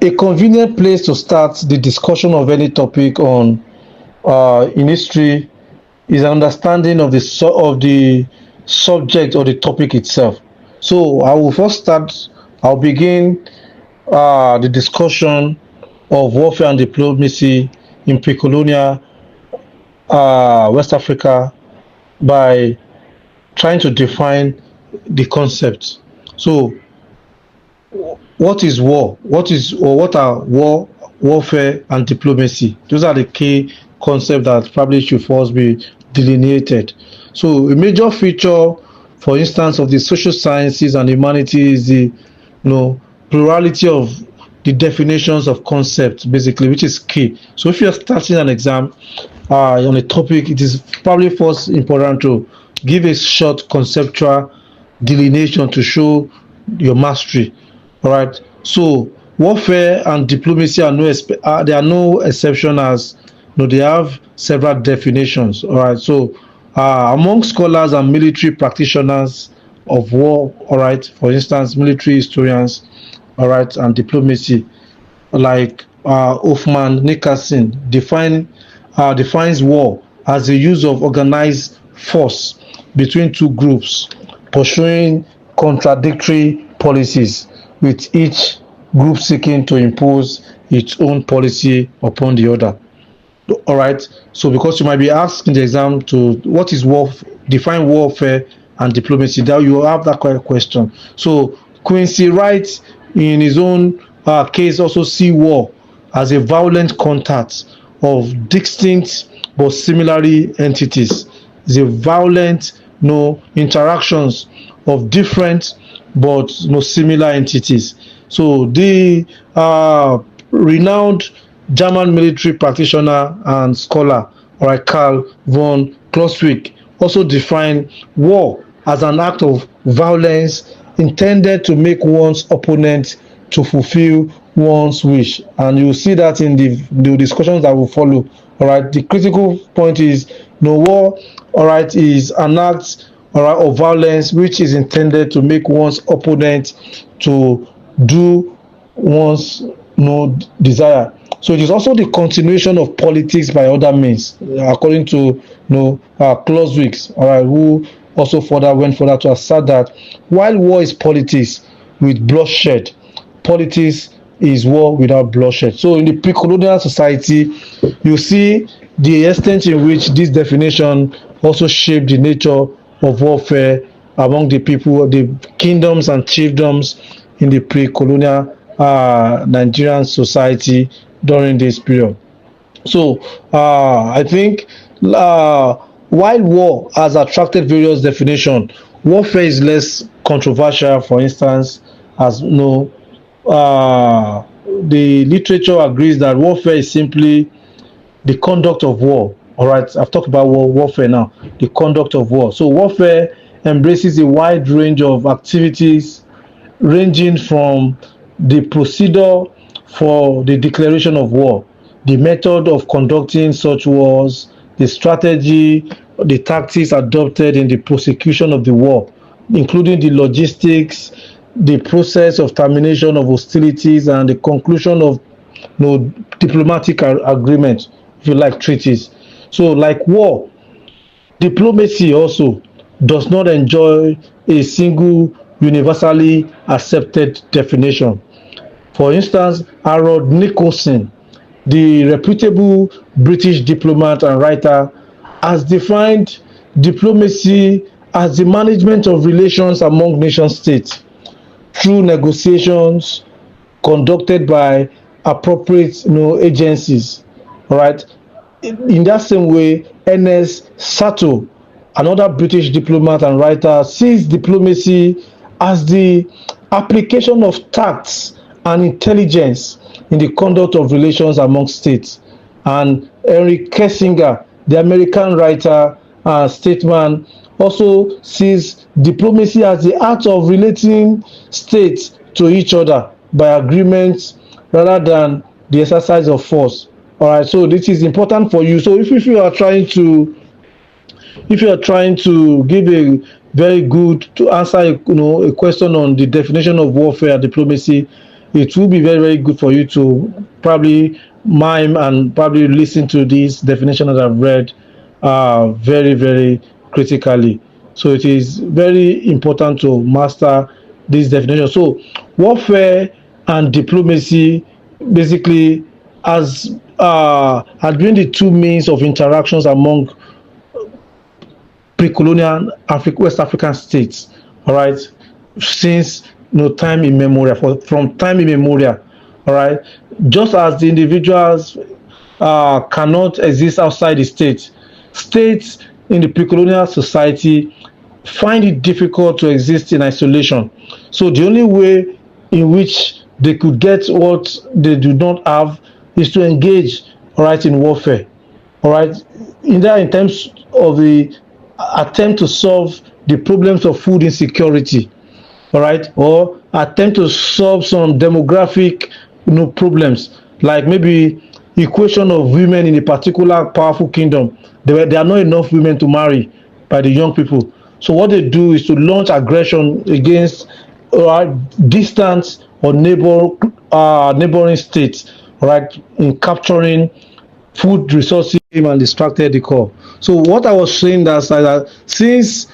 a convenient place to start the discussion of any topic on in history is an understanding of of the subject or the topic itself. So I will first start. I'll begin the discussion of warfare and diplomacy in pre-colonial West Africa by trying to define the concept. So, what is war? What is or what are warfare, and diplomacy? Those are the key concepts that probably should first be delineated. So, a major feature, for instance, of the social sciences and humanities is the plurality of the definitions of concepts, basically, which is key. So, if you're starting an exam on a topic, it is probably first important to give a short conceptual delineation to show your mastery. All right. So warfare and diplomacy are there are no exception, as they have several definitions. All right. So among scholars and military practitioners of war, all right, for instance, military historians, all right, and diplomacy, like Hoffman Nickerson defines war as the use of organized force between two groups pursuing contradictory policies, with each group seeking to impose its own policy upon the other. All right. So, because you might be asked in the exam to what is war, define warfare and diplomacy, that you have that question. So, Quincy Wright, in his own case, also see war as a violent contact of distinct but similarly entities. It's a violent interactions of different but similar entities. So the renowned German military practitioner and scholar, all right, Karl von Clausewitz, also defined war as an act of violence intended to make one's opponent to fulfill one's wish. And you see that in the discussions that will follow. All right, the critical point is war, all right, is an act, all right, of violence which is intended to make one's opponent to do one's desire. So it is also the continuation of politics by other means, according to Clausewitz, all right, who also went further to assert that while war is politics with bloodshed, politics is war without bloodshed. So in the pre-colonial society, you see the extent in which this definition also shaped the nature of warfare among the people, the kingdoms and chiefdoms in the pre-colonial Nigerian society during this period. So I think while war has attracted various definitions, warfare is less controversial. For instance, as the literature agrees that warfare is simply the conduct of war. All right, I've talked about warfare now, the conduct of war. So warfare embraces a wide range of activities, ranging from the procedure for the declaration of war, the method of conducting such wars, the strategy, the tactics adopted in the prosecution of the war, including the logistics, the process of termination of hostilities, and the conclusion of diplomatic agreements, if you like, treaties. So, like war, diplomacy also does not enjoy a single universally accepted definition. For instance, Harold Nicolson, the reputable British diplomat and writer, has defined diplomacy as the management of relations among nation states through negotiations conducted by appropriate agencies. All right. In that same way, Ernest Sato, another British diplomat and writer, sees diplomacy as the application of tact and intelligence in the conduct of relations among states. And Henry Kissinger, the American writer and statesman, also sees diplomacy as the art of relating states to each other by agreements rather than the exercise of force. All right, so this is important for you. So if you are trying to give a very good to answer a question on the definition of warfare and diplomacy, it will be very, very good for you to probably mime and probably listen to this definition that I've read very, very critically. So it is very important to master this definition. So warfare and diplomacy basically has been the two means of interactions among pre-colonial West African states, all right, since time immemorial, from time immemorial, all right. Just as the individuals cannot exist outside the state, states in the pre-colonial society find it difficult to exist in isolation. So the only way in which they could get what they do not have is to engage, all right, in warfare, all right, either in terms of the attempt to solve the problems of food insecurity, all right, or attempt to solve some demographic problems, like maybe equation of women in a particular powerful kingdom. There are not enough women to marry by the young people. So what they do is to launch aggression against distant or neighboring states, right, in capturing food resources and distracted the core. So what I was saying that since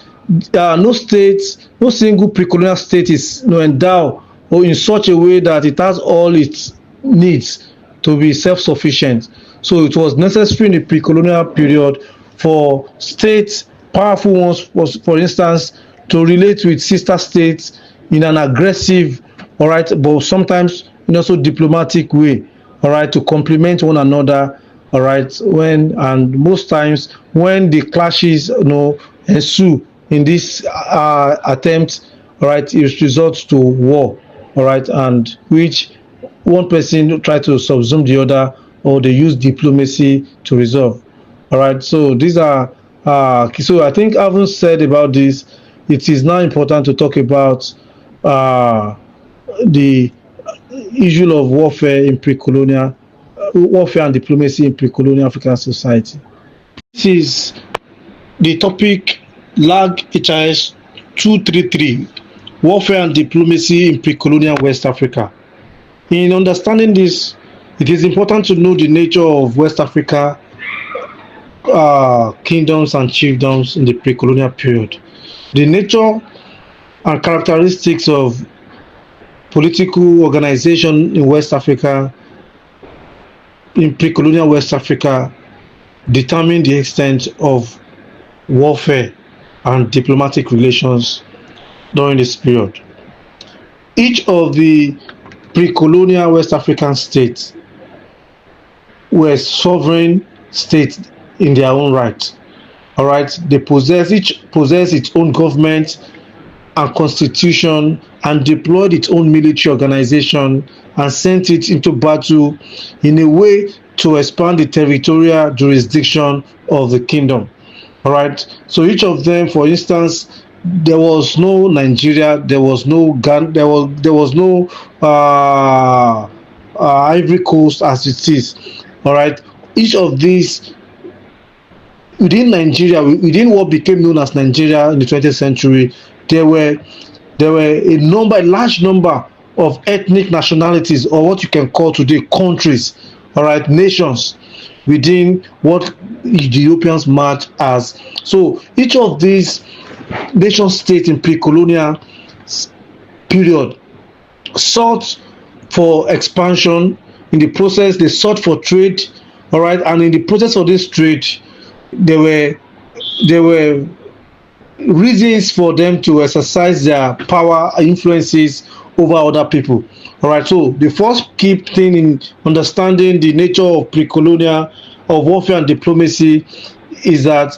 no state, no single pre-colonial state is endowed or in such a way that it has all its needs to be self-sufficient. So it was necessary in the pre-colonial period for states, powerful ones, was, for instance, to relate with sister states in an aggressive, all right, but sometimes in also diplomatic way, all right, to complement one another, all right, when and most times when the clashes ensue in this attempt, all right, it results to war, all right, and which one person try to subsume the other, or they use diplomacy to resolve, all right. So these are so I think having said about this, it is now important to talk about uh, the issue of warfare in pre-colonial warfare and diplomacy in pre-colonial African society. This is the topic LAG HIS 233, warfare and diplomacy in pre-colonial West Africa. In understanding this, it is important to know the nature of West Africa kingdoms and chiefdoms in the pre-colonial period, the nature and characteristics of political organization in West Africa, in pre-colonial West Africa, determine the extent of warfare and diplomatic relations during this period. Each of the pre-colonial West African states were sovereign states in their own right. All right, they each possess its own government and constitution, and deployed its own military organization and sent it into battle in a way to expand the territorial jurisdiction of the kingdom. All right, so each of them, for instance, there was no Nigeria, there was no Ghana, there was no Ivory Coast as it is. All right, each of these within Nigeria, within what became known as Nigeria in the 20th century, there were a large number of ethnic nationalities, or what you can call today countries, all right, nations within what the Europeans marked as. So each of these nation states in pre-colonial period sought for expansion. In the process, they sought for trade, all right, and in the process of this trade, there were reasons for them to exercise their power influences over other people. All right, so the first key thing in understanding the nature of pre-colonial of warfare and diplomacy is that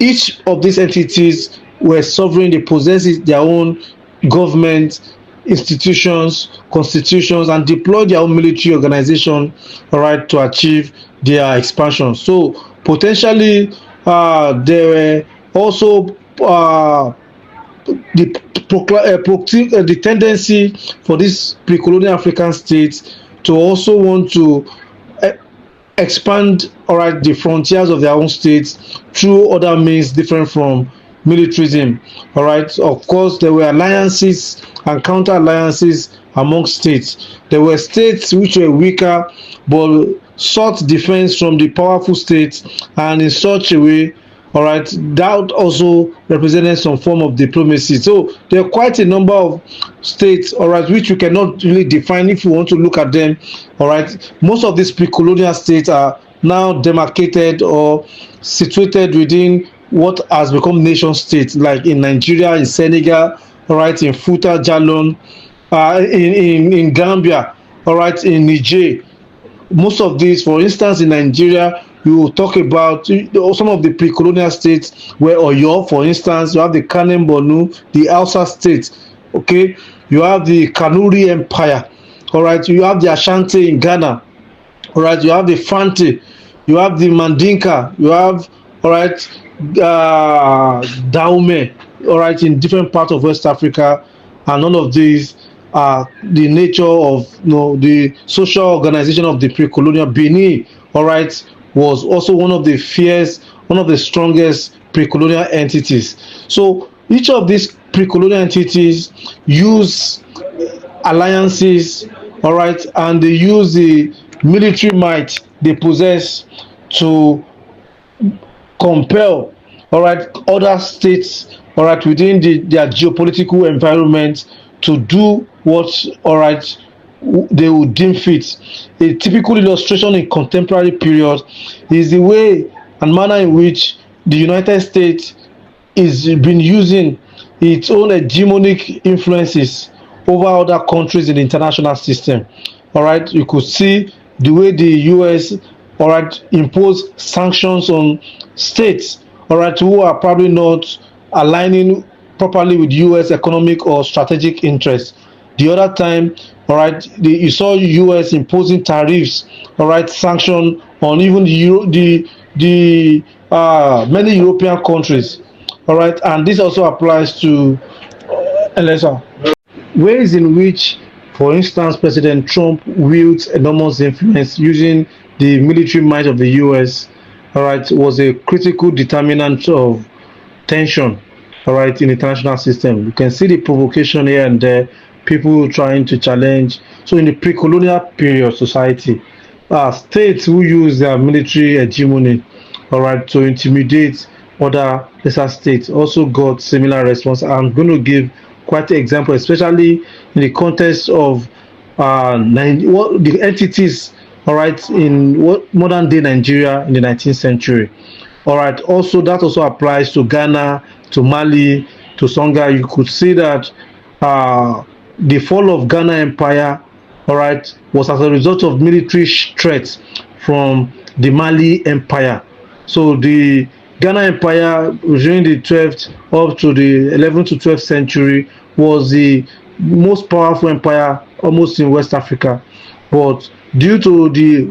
each of these entities were sovereign. They possessed their own government, institutions, constitutions, and deployed their own military organization, all right, to achieve their expansion. So potentially there were also the tendency for these pre-colonial African states to also want to expand, all right, the frontiers of their own states through other means different from militarism. All right. Of course, there were alliances and counter alliances among states. There were states which were weaker but sought defense from the powerful states, and in such a way, all right, that also represented some form of diplomacy. So there are quite a number of states, all right, which you cannot really define if you want to look at them. All right, most of these pre-colonial states are now demarcated or situated within what has become nation states, like in Nigeria, in Senegal, all right, in Futa Jalon, in Gambia, all right, in Niger. Most of these, for instance, in Nigeria, you will talk about some of the pre-colonial states where Oyo, for instance, you have the Kanem Borno, the Hausa states, okay, you have the Kanuri Empire, all right, you have the Ashanti in Ghana, all right, you have the Fante, you have the Mandinka, you have, all right, Dahomey, all right, in different parts of West Africa, and none of these are the nature of, the social organization of the pre-colonial Benin. All right, was also one of the fierce, one of the strongest pre-colonial entities. So each of these pre-colonial entities use alliances, all right, and they use the military might they possess to compel, all right, other states, all right, within their geopolitical environment to do what, all right, they would deem fit. A typical illustration in contemporary period is the way and manner in which the United States is been using its own hegemonic influences over other countries in the international system. All right, you could see the way the US, all right, impose sanctions on states, all right, who are probably not aligning properly with US economic or strategic interests. The other time, all right, you saw US imposing tariffs, all right, sanction on even the many European countries, all right, and this also applies to LSR. Ways in which, for instance, President Trump wields enormous influence using the military might of the US, all right, was a critical determinant of tension, all right, in the international system. You can see the provocation here and there, people trying to challenge. So in the pre-colonial period society, states who use their military hegemony, all right, to intimidate other lesser states also got similar response. I'm going to give quite an example, especially in the context of what the entities, all right, in what modern day Nigeria in the 19th century. All right, also that also applies to Ghana, to Mali, to Songhai. You could see that the fall of Ghana Empire, all right, was as a result of military threats from the Mali Empire. So the Ghana Empire during the 12th up to the 11th to 12th century was the most powerful empire almost in West Africa. But due to the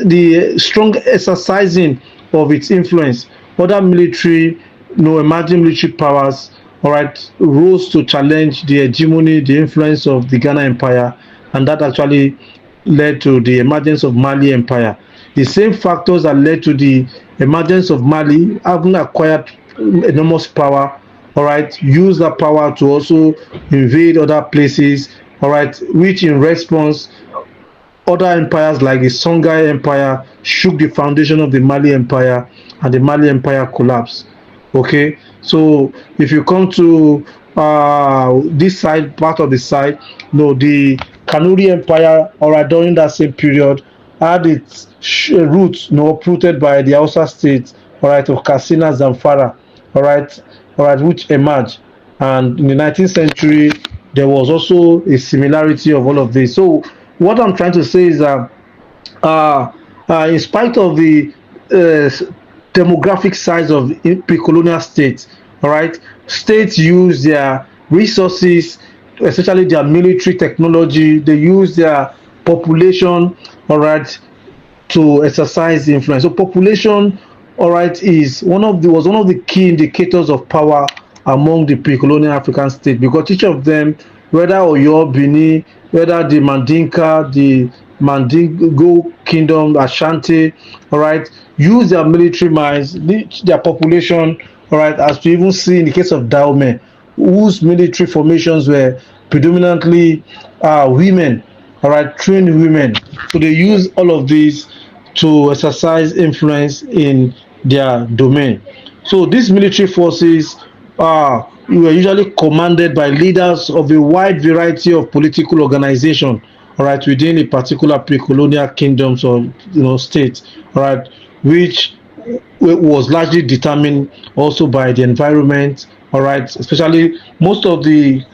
the strong exercising of its influence, other military, emerging military powers, all right, rose to challenge the hegemony, the influence of the Ghana Empire, and that actually led to the emergence of Mali Empire. The same factors that led to the emergence of Mali having acquired enormous power, all right, use that power to also invade other places, all right, which in response other empires like the Songhai Empire shook the foundation of the Mali Empire, and the Mali Empire collapsed. Okay, so if you come to this side, part of the side, the Kanuri Empire, all right, during that same period, had its roots, uprooted by the Hausa states, all right, of Katsina, Zamfara, all right, which emerged, and in the 19th century, there was also a similarity of all of this. So what I'm trying to say is that in spite of the demographic size of pre-colonial states, all right, states use their resources, especially their military technology, they use their population, all right, to exercise influence. So population, all right, was one of the key indicators of power among the pre-colonial African states, because each of them, whether Oyo, Benin, whether the Mandinka, the Mandingo Kingdom, Ashanti, all right, use their military minds, their population, all right, as to even see in the case of Dahomey, whose military formations were predominantly women, all right, trained women. So they use all of these to exercise influence in their domain. So these military forces were usually commanded by leaders of a wide variety of political organizations, all right, within a particular pre-colonial kingdoms or states, all right, which was largely determined also by the environment, all right, especially most of the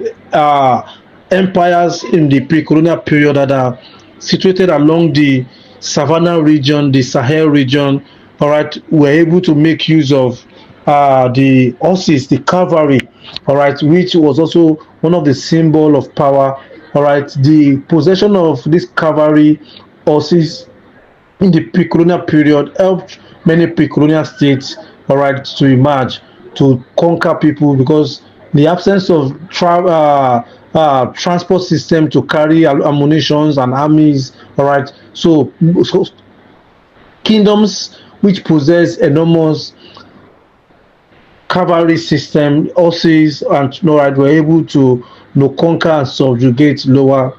empires in the pre-colonial period that are situated along the savannah region, the Sahel region, all right, were able to make use of the horses, the cavalry, all right, which was also one of the symbol of power, all right. The possession of this cavalry horses in the pre-colonial period helped many pre-colonial states, all right, to emerge, to conquer people, because the absence of transport system to carry ammunitions and armies, all right. So kingdoms which possess enormous cavalry system, horses, and right, were able to conquer and subjugate lower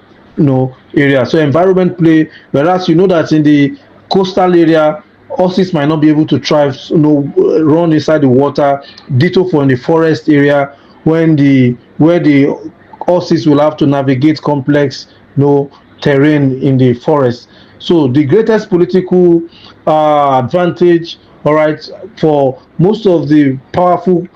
area. So environment play, whereas you know that in the coastal area, horses might not be able to thrive, run inside the water. Ditto for in the forest area, when the where the horses will have to navigate complex terrain in the forest. So the greatest political advantage, all right, for most of the powerful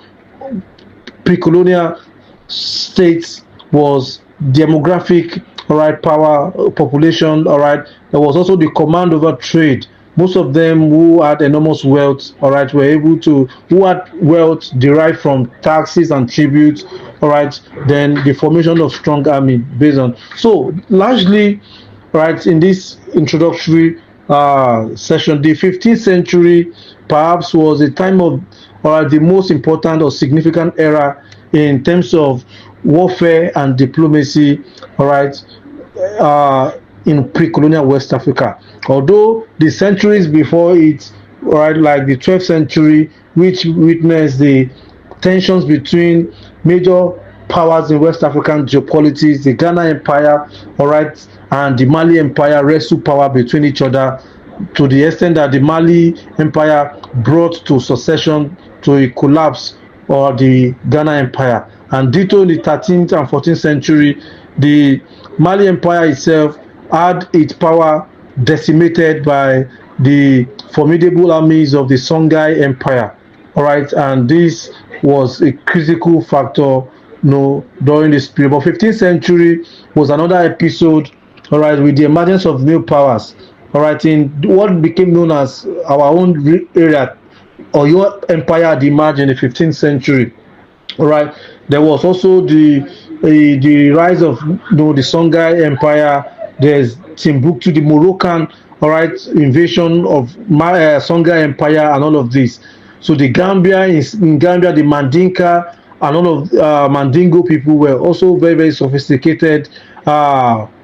pre-colonial states was demographic, all right, power, population, all right. There was also the command over trade. Most of them who had enormous wealth, all right, were able to, who had wealth derived from taxes and tributes, all right, then the formation of strong army based on. So largely, right, in this introductory session, the 15th century perhaps was a time of the most important or significant era in terms of warfare and diplomacy, all right, in pre-colonial West Africa. Although the centuries before it, right, like the 12th century, which witnessed the tensions between major powers in West African geopolitics, the Ghana Empire, all right, and the Mali Empire wrestled power between each other, to the extent that the Mali Empire brought to succession to a collapse of the Ghana Empire. And ditto in the 13th and 14th century, the Mali Empire itself had its power decimated by the formidable armies of the Songhai Empire. All right, and this was a critical factor during this period. But 15th century was another episode, all right, with the emergence of new powers, all right, in what became known as our own area, or your empire had emerged in the 15th century. All right, there was also the rise of the Songhai Empire. There's Timbuktu, the Moroccan, all right, invasion of Songhai Empire, and all of this. So the Gambia, in Gambia, the Mandinka and all of Mandingo people were also very, very sophisticated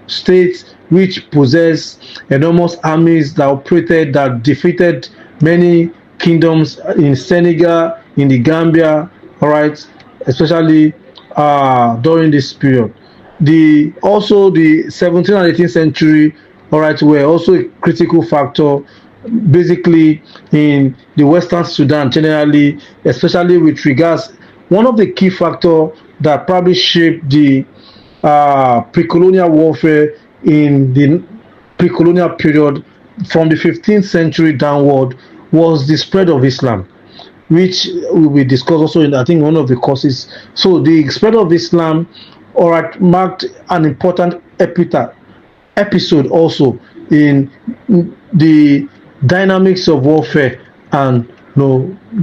states which possess enormous armies that operated, that defeated many kingdoms in Senegal, in the Gambia, all right, especially during this period. Also the 17th and 18th century, all right, were also a critical factor, basically in the Western Sudan generally, especially with regards. One of the key factors that probably shaped the pre-colonial warfare in the pre-colonial period from the 15th century downward was the spread of Islam, which we discussed also in, I think, one of the courses. So the spread of Islam, all right, marked an important episode also in the dynamics of warfare and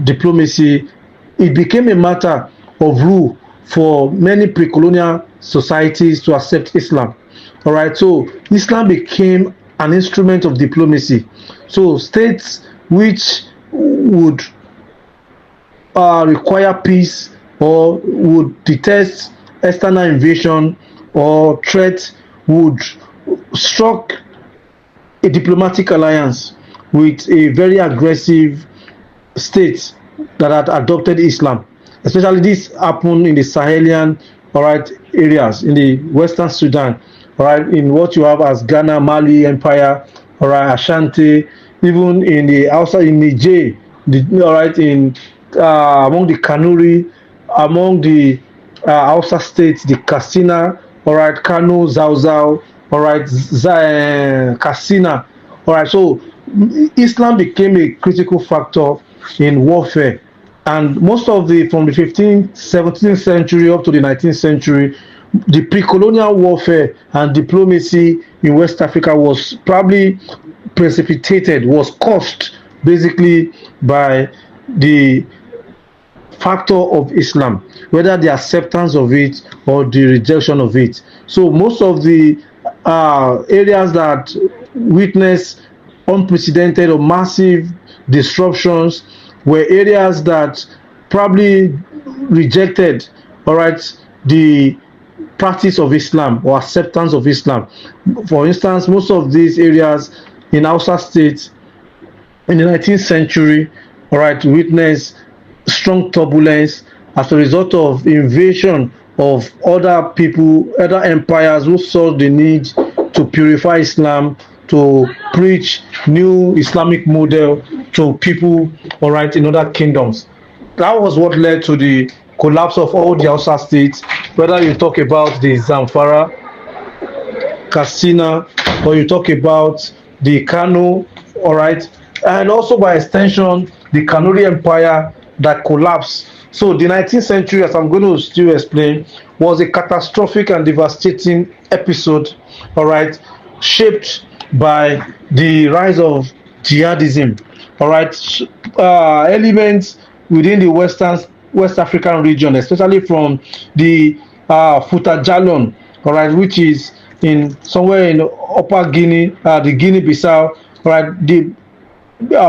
diplomacy. It became a matter of rule for many pre-colonial societies to accept Islam. All right, so Islam became an instrument of diplomacy. So states which would require peace or would detest external invasion or threat would struck a diplomatic alliance with a very aggressive state that had adopted Islam. Especially this happened in the Sahelian, all right, areas in the Western Sudan, all right, in what you have as Ghana, Mali Empire, all right, Ashanti, even in the outside in Niger, all right, in among the Kanuri, among the Hausa states, the Katsina, all right, Kano, Zauzau, all right, Katsina, all right. So Islam became a critical factor in warfare, and most of the from the 15th, 17th century up to the 19th century, the pre-colonial warfare and diplomacy in West Africa was probably precipitated, was caused basically by the factor of Islam, whether the acceptance of it or the rejection of it. So most of the areas that witness unprecedented or massive disruptions were areas that probably rejected, all right, the practice of Islam or acceptance of Islam. For instance, most of these areas in Hausa states in the 19th century, all right, witnessed strong turbulence as a result of invasion of other people, other empires who saw the need to purify Islam, to preach new Islamic model to people, all right, in other kingdoms. That was what led to the collapse of all the Hausa states, whether you talk about the Zamfara, Katsina, or you talk about the Kano, all right, and also by extension, the Kanuri Empire that collapsed. So the 19th century, as I'm going to still explain, was a catastrophic and devastating episode, all right, shaped by the rise of jihadism, all right, elements within the West African region, especially from the Futa Jalon, all right, which is in somewhere in Upper Guinea, the Guinea-Bissau, all right, the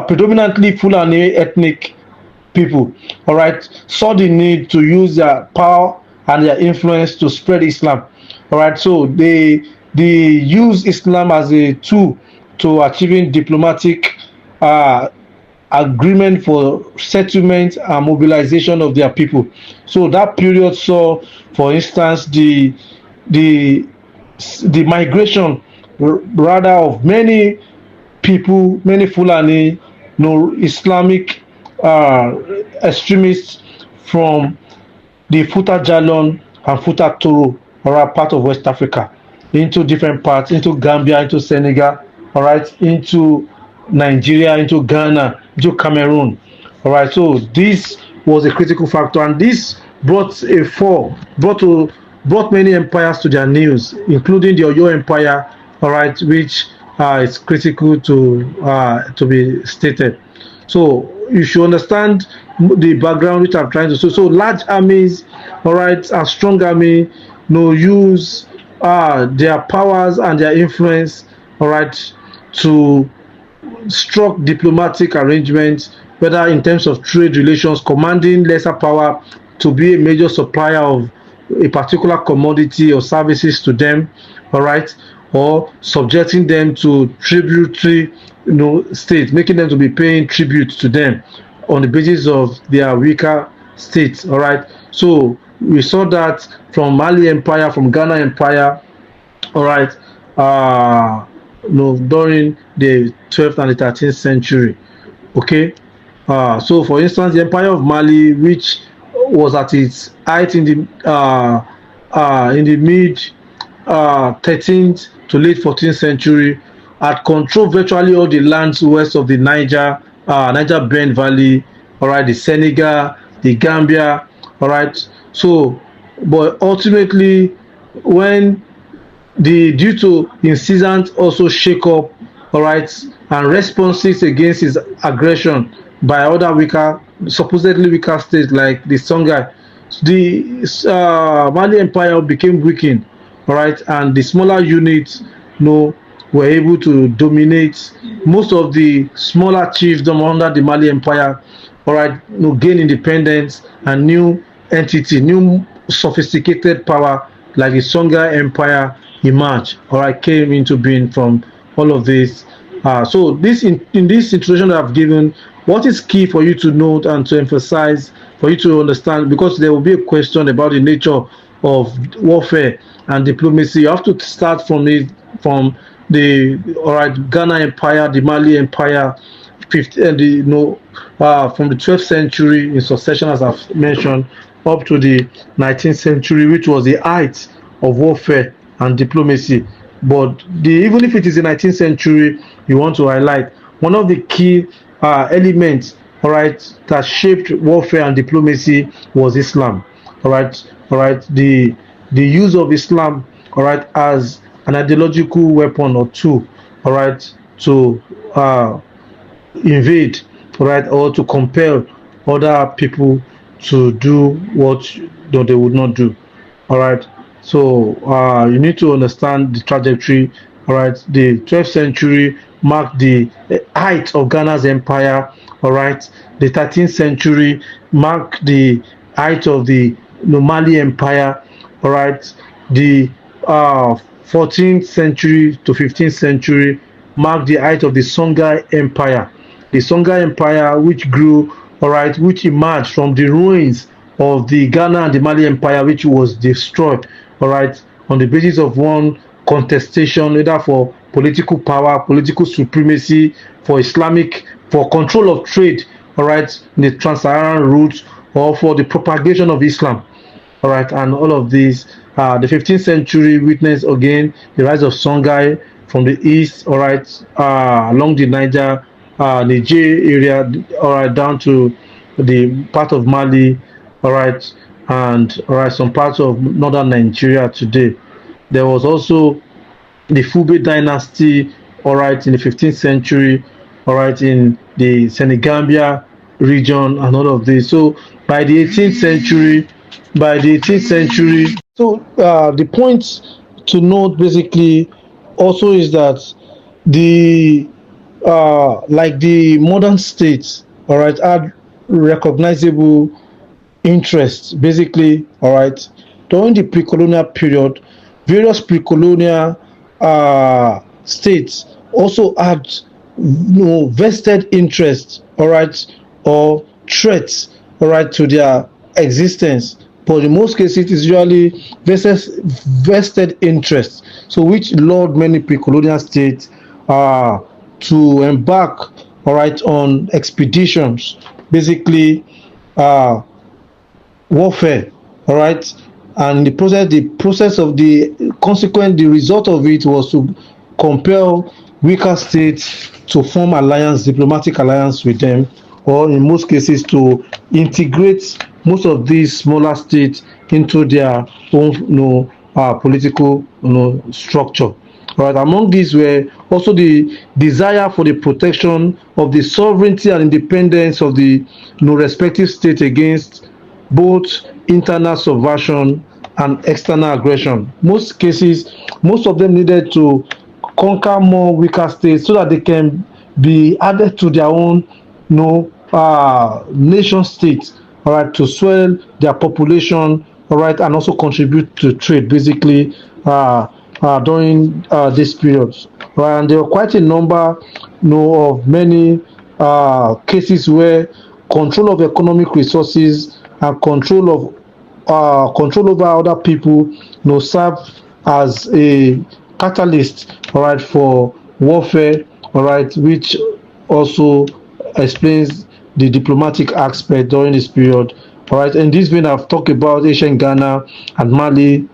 predominantly Fulani ethnic people, all right, saw the need to use their power and their influence to spread Islam, all right. So they use Islam as a tool to achieving diplomatic agreement for settlement and mobilization of their people. So that period saw, for instance, the the migration rather of many people, many Fulani, Islamic extremists from the Futa Jalon and Futa Toro, or a part of West Africa, into different parts, into Gambia, into Senegal, all right, into Nigeria, into Ghana, into Cameroon, all right. So this was a critical factor, and this brought many empires to their knees, including the Oyo Empire, all right, which is critical to be stated. So you should understand the background which I'm trying to say. So large armies, all right, a strong army, use their powers and their influence, all right, to struck diplomatic arrangements, whether in terms of trade relations, commanding lesser power to be a major supplier of a particular commodity or services to them, all right, or subjecting them to tributary, states, making them to be paying tribute to them on the basis of their weaker states, all right. So we saw that from Mali Empire, from Ghana Empire, all right, during the 12th and the 13th century. Okay, so for instance, the Empire of Mali, which was at its height in the mid 13th to late 14th century, had controlled virtually all the lands west of the Niger Bend Valley, all right, the Senegal, the Gambia, all right. So, but ultimately, when due to incessant also shake up, all right, and responses against his aggression by other supposedly weaker states like the Songhai, the Mali Empire became weakened, all right, and the smaller units, were able to dominate most of the smaller chiefdom under the Mali Empire, all right, gain independence, and new sophisticated power like the Songhai Empire emerged, all right, came into being from all of this So this in this introduction that I've given, what is key for you to note and to emphasize, for you to understand, because there will be a question about the nature of warfare and diplomacy. You have to start from the all right Ghana Empire, the Mali Empire, 50, the, from the 12th century in succession, as I've mentioned, up to the 19th century, which was the height of warfare and diplomacy. But even if it is the 19th century, you want to highlight one of the key elements, all right, that shaped warfare and diplomacy was Islam. All right, the use of Islam, all right, as an ideological weapon or tool, all right, to invade, right, or to compel other people to do what they would not do. All right. So you need to understand the trajectory. All right. The 12th century marked the height of Ghana's empire. All right. The 13th century marked the height of the Mali Empire. All right. The 14th century to 15th century marked the height of the Songhai Empire. The Songhai Empire, which grew, all right, which emerged from the ruins of the Ghana and the Mali Empire, which was destroyed, all right, on the basis of one contestation, either for political power, political supremacy, for control of trade, all right, in the trans-Saharan route, or for the propagation of Islam, all right, and all of these. The 15th century witnessed again the rise of Songhai from the east, all right, along the Niger area, all right, down to the part of Mali, all right, and all right, some parts of northern Nigeria today. There was also the Fube dynasty, all right, in the 15th century, all right, in the Senegambia region and all of this. So by the 18th century, so the point to note basically also is that the like the modern states, all right, had recognizable interests basically, all right, during the pre-colonial period. Various pre-colonial states also had vested interests, all right, or threats, all right, to their existence. But in most cases, it is usually vested interests. So, which lured many pre-colonial states to embark, all right, on expeditions, basically warfare, all right, and the result of it was to compel weaker states to form diplomatic alliance with them, or in most cases to integrate most of these smaller states into their own political structure. Right. Among these were also the desire for the protection of the sovereignty and independence of the respective states against both internal subversion and external aggression. Most of them needed to conquer more weaker states so that they can be added to their own nation states, all right, to swell their population, all right, and also contribute to trade basically during this period. Right, and there were quite a number of many cases where control of economic resources and control over other people serve as a catalyst, all right, for warfare, all right, which also explains the diplomatic aspect during this period. All right, in this vein, I've talked about ancient Ghana and Mali,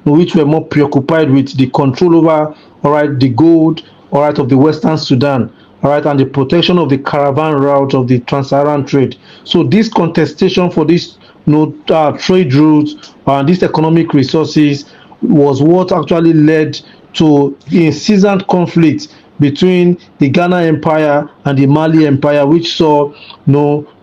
which were more preoccupied with the control over, all right, the gold, all right, of the Western Sudan, all right, and the protection of the caravan route of the trans-Saharan trade. So this contestation for this trade routes and these economic resources was what actually led to incessant conflict between the Ghana Empire and the Mali Empire, which saw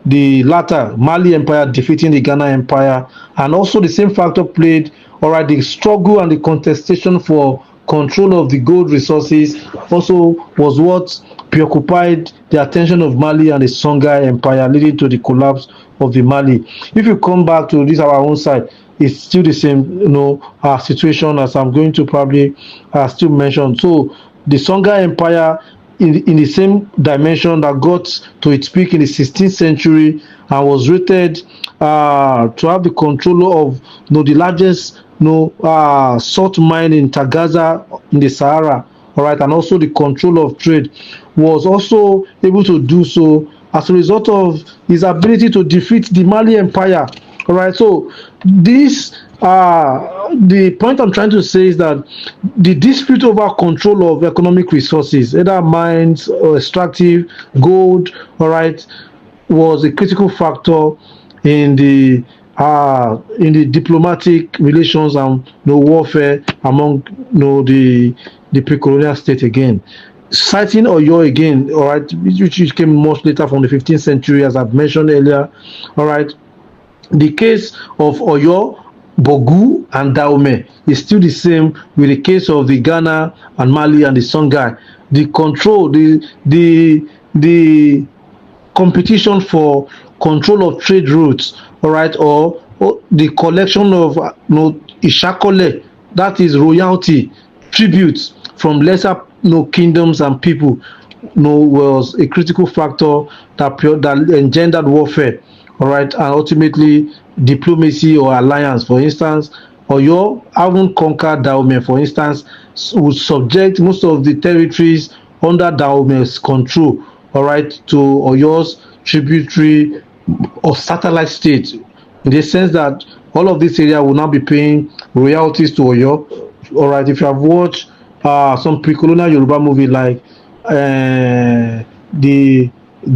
the latter Mali Empire defeating the Ghana Empire, and also the same factor played, all right, the struggle and the contestation for control of the gold resources also was what preoccupied the attention of Mali and the Songhai Empire, leading to the collapse of the Mali. If you come back to this our own side, it's still the same situation as I'm going to probably still mention. So the Songhai Empire in the same dimension that got to its peak in the 16th century and was rated to have the control of the largest salt mine in Tagaza in the Sahara, all right, and also the control of trade, was also able to do so as a result of his ability to defeat the Mali Empire. All right, so this the point I'm trying to say is that the dispute over control of economic resources, either mines or extractive gold, all right, was a critical factor in the diplomatic relations and warfare among the pre-colonial state again. Citing Oyo again, all right, which came much later from the 15th century, as I've mentioned earlier, all right, the case of Oyo, Bogu, and Dahomey is still the same with the case of the Ghana and Mali and the Songhai. The control, the competition for control of trade routes, all right, or the collection of ishakole, that is royalty, tributes from lesser kingdoms and people, was a critical factor that engendered warfare, all right, and ultimately diplomacy or alliance. For instance, Oyo having conquered Dahomey, for instance, would subject most of the territories under Dahomey's control, all right, to Oyo's tributary or satellite states, in the sense that all of this area will now be paying royalties to Oyo. All right, if you have watched some pre-colonial Yoruba movie like the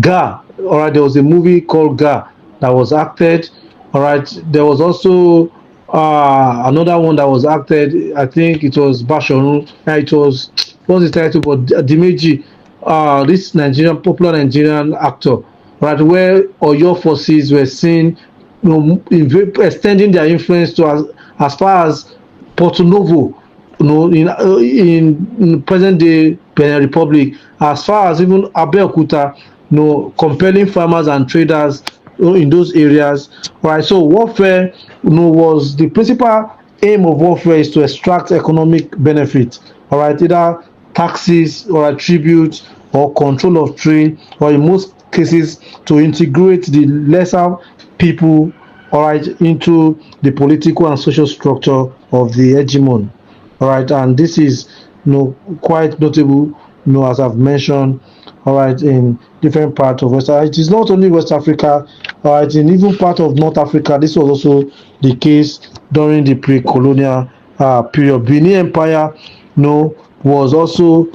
Ga, all right, there was a movie called Ga that was acted. All right, there was also another one that was acted. I think it was Bashorun. It was, what's the title? But Dimeji, this Nigerian popular Nigerian actor, right, where Oyo forces were seen, extending their influence to as far as Porto Novo, in present day Benin Republic, as far as even Abeokuta, compelling farmers and traders in those areas. Right, so warfare, was the principal aim of warfare is to extract economic benefit. All right, either taxes or tributes or control of trade, or in most cases to integrate the lesser people, all right, into the political and social structure of the hegemon. All right, and this is quite notable, as I've mentioned, all right, in different parts of West Africa. It is not only West Africa, all right, in even part of North Africa. This was also the case during the pre-colonial period. Benin Empire, was also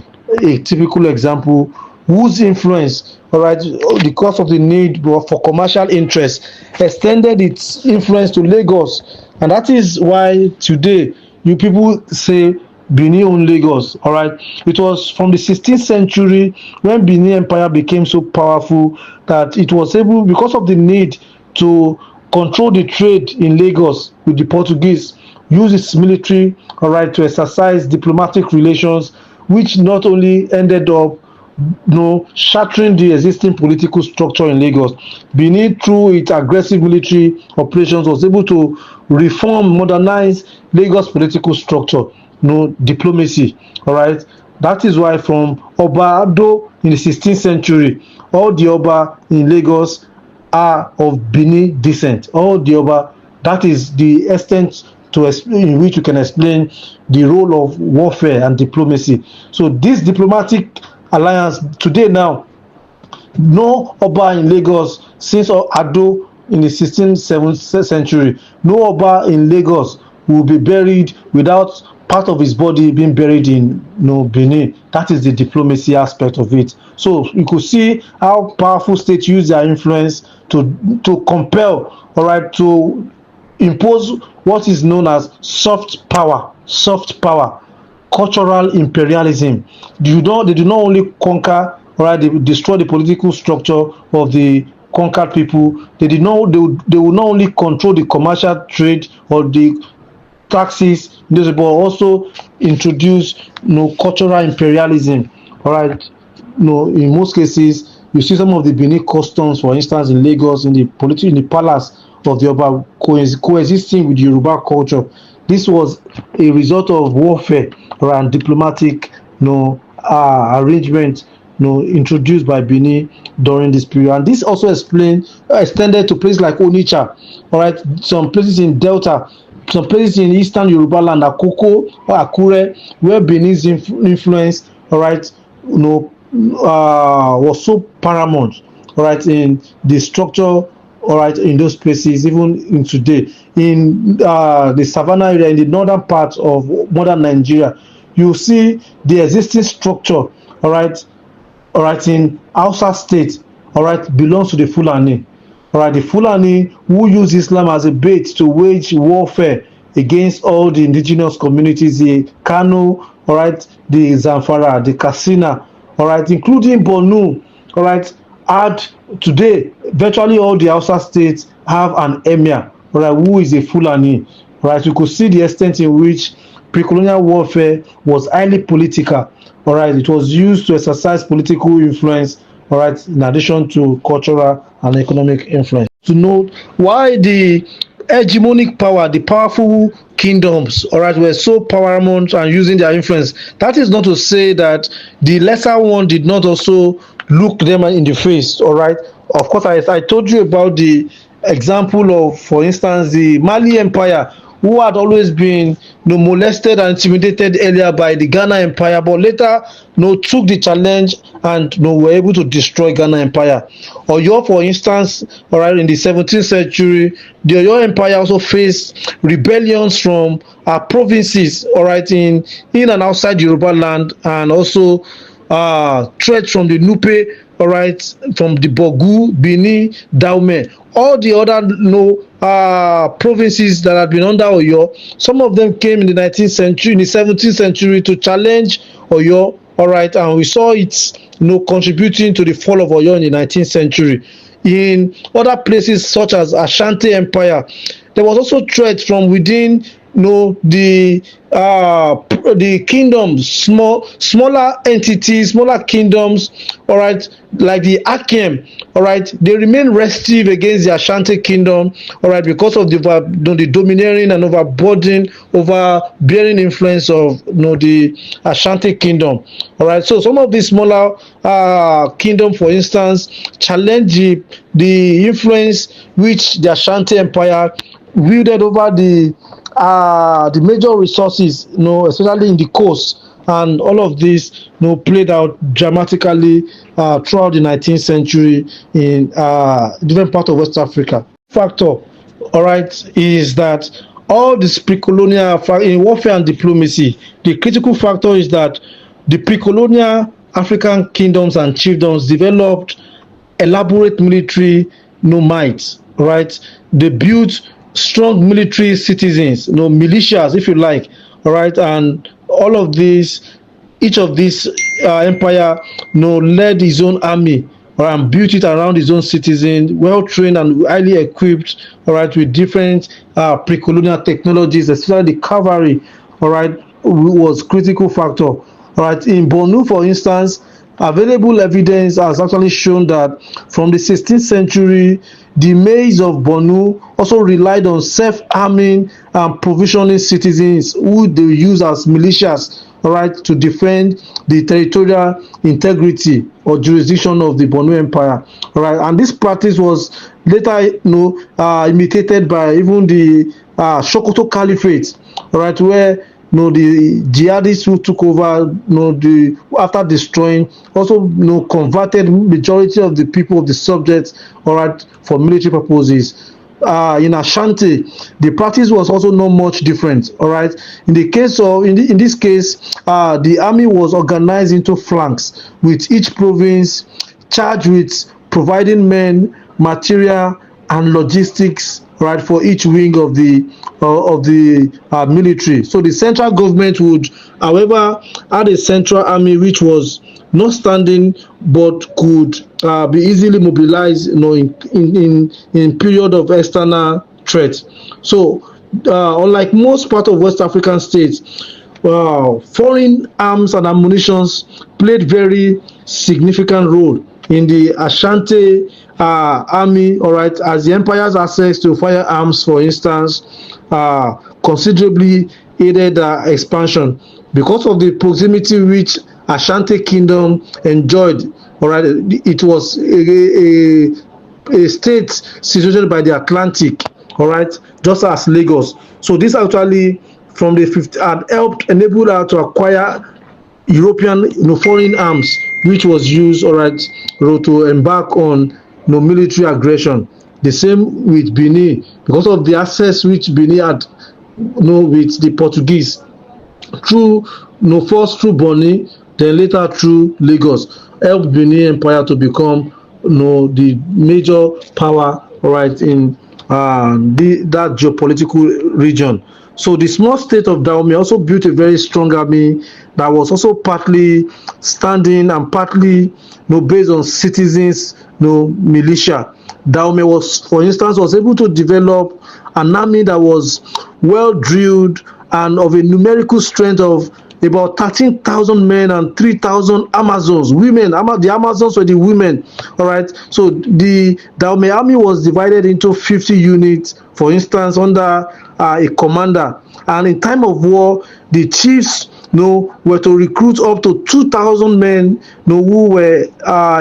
a typical example whose influence, all right, because of the need for commercial interest, extended its influence to Lagos, and that is why today you people say Benin owned Lagos. All right, it was from the 16th century when Benin Empire became so powerful that it was able, because of the need to control the trade in Lagos with the Portuguese, use its military, all right, to exercise diplomatic relations, which not only ended up shattering the existing political structure in Lagos. Benin, through its aggressive military operations, was able to reform, modernize Lagos political structure, diplomacy. All right, that is why from Oba Ado in the 16th century, all the Oba in Lagos are of Benin descent. All the Oba, that is the extent in which you can explain the role of warfare and diplomacy. So this diplomatic alliance today now, no Oba in Lagos since Ado in the 16th, 17th century, no Oba in Lagos will be buried without part of his body being buried in Benin. That is the diplomacy aspect of it. So you could see how powerful states use their influence to compel, all right, to impose what is known as soft power, cultural imperialism. They do not only conquer, all right, they destroy the political structure of the conquered people. They will not only control the commercial trade or the taxes, but also introduce cultural imperialism. All right, in most cases, you see some of the Benin customs, for instance, in Lagos, in the palace of the Oba, coexisting with Yoruba culture. This was a result of warfare and diplomatic arrangement, introduced by Benin during this period. And this also extended to places like Onitsha, all right, some places in Delta, some places in eastern Yoruba land, Akoko or Akure, where Benin's influence, all right, was so paramount, all right, in the structure, all right, in those places, even in today, in the savannah area, in the northern part of modern Nigeria, you see the existing structure, all right, in Hausa state, all right, belongs to the Fulani. All right, the Fulani who use Islam as a bait to wage warfare against all the indigenous communities, the Kano, all right, the Zamfara, the Katsina, all right, including Borno, all right, had today virtually all the Hausa states have an emir, all right, who is a Fulani. All right, you could see the extent in which pre-colonial warfare was highly political. All right, it was used to exercise political influence, all right, in addition to cultural and economic influence. To note why the hegemonic power, the powerful kingdoms, all right, were so paramount and using their influence. That is not to say that the lesser one did not also look them in the face, all right. Of course, I told you about the example of, for instance, the Mali Empire, who had always been molested and intimidated earlier by the Ghana Empire, but later took the challenge and were able to destroy Ghana Empire. Oyo, for instance, all right, in the 17th century, the Oyo Empire also faced rebellions from provinces, all right, in and outside Yoruba land, and also threats from the Nupe, all right, from the Bogu, Bini, Dahomey, all the other provinces that had been under Oyo. Some of them came in the 19th century, in the 17th century, to challenge Oyo, all right, and we saw it contributing to the fall of Oyo in the 19th century. In other places such as Ashanti Empire, there was also threats from within the kingdoms, smaller entities, smaller kingdoms, all right, like the Akiem, all right, they remain restive against the Ashanti kingdom, all right, because of the domineering and overbearing influence of the Ashanti kingdom, all right. So some of these smaller kingdom, for instance, challenge the influence which the Ashanti Empire wielded over the major resources, especially in the coast, and all of this, played out dramatically throughout the 19th century in different parts of West Africa. Factor, all right, is that all this pre-colonial in warfare and diplomacy, the critical factor is that the pre-colonial African kingdoms and chiefdoms developed elaborate military might, right? They built strong military citizens, militias, if you like, all right, and all of these, each of these empire, led his own army, all right, and built it around his own citizens, well trained and highly equipped, all right, with different pre-colonial technologies, especially the cavalry, all right, was critical factor, all right. In Borno, for instance, available evidence has actually shown that from the 16th century, the maize of Borno also relied on self-arming and provisioning citizens who they use as militias, all right, to defend the territorial integrity or jurisdiction of the Borno Empire, all right. And this practice was later, imitated by even the Sokoto Caliphate, all right, where the jihadists who took over, after destroying, also converted majority of the people of the subjects, all right, for military purposes. In Ashanti, the practice was also not much different, all right. In the case of, in this case, the army was organized into flanks, with each province charged with providing men, material, and logistics, right, for each wing of the military. So the central government would, however, add a central army which was not standing but could be easily mobilized, in period of external threat. So unlike most part of West African states, foreign arms and ammunition played very significant role in the Ashanti army, all right, as the empire's access to firearms, for instance, considerably aided expansion because of the proximity which Ashanti Kingdom enjoyed. All right, it was a state situated by the Atlantic, all right, just as Lagos. So this actually from the 50 had helped enable her to acquire European, foreign arms, which was used, all right, to embark on, military aggression. The same with Benin, because of the access which Benin had, with the Portuguese through, first through Bonny, then later through Lagos, helped Benin Empire to become, the major power, right, in that geopolitical region. So the small state of Dahomey also built a very strong army that was also partly standing and partly, based on citizens, militia. Dahomey was, for instance, was able to develop an army that was well drilled and of a numerical strength of about 13,000 men and 3,000 Amazons, women. The Amazons were the women. All right. So the Dahomey army was divided into 50 units, for instance, under a commander. And in time of war, the chiefs, were to recruit up to 2,000 men, who were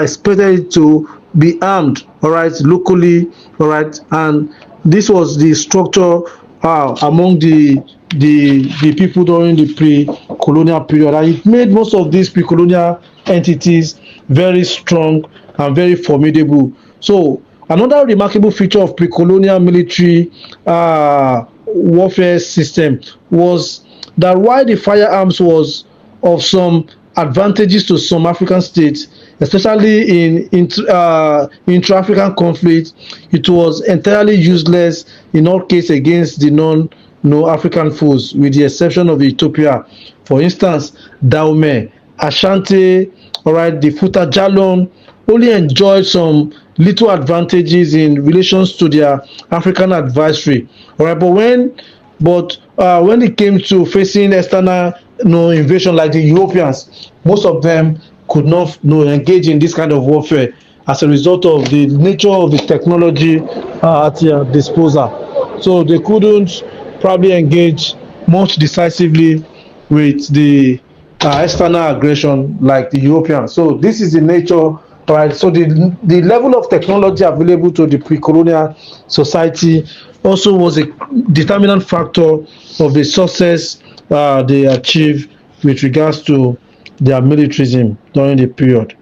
expected to be armed, all right, locally, all right. And this was the structure among the people during the pre-colonial period, and it made most of these pre-colonial entities very strong and very formidable. So another remarkable feature of pre-colonial military warfare system was that while the firearms was of some advantages to some African states, especially in intra-African conflict, it was entirely useless in all cases against the African foes, with the exception of Ethiopia. For instance, Dahomey, Ashanti, all right, the Futa Jalon only enjoyed some little advantages in relations to their African adversary. All right, but when it came to facing external, invasion like the Europeans, most of them could not, engage in this kind of warfare as a result of the nature of the technology at their disposal. So they couldn't probably engage much decisively with the external aggression like the Europeans. So this is the nature, right? So the level of technology available to the pre-colonial society also was a determinant factor of the success they achieved with regards to their militarism during the period.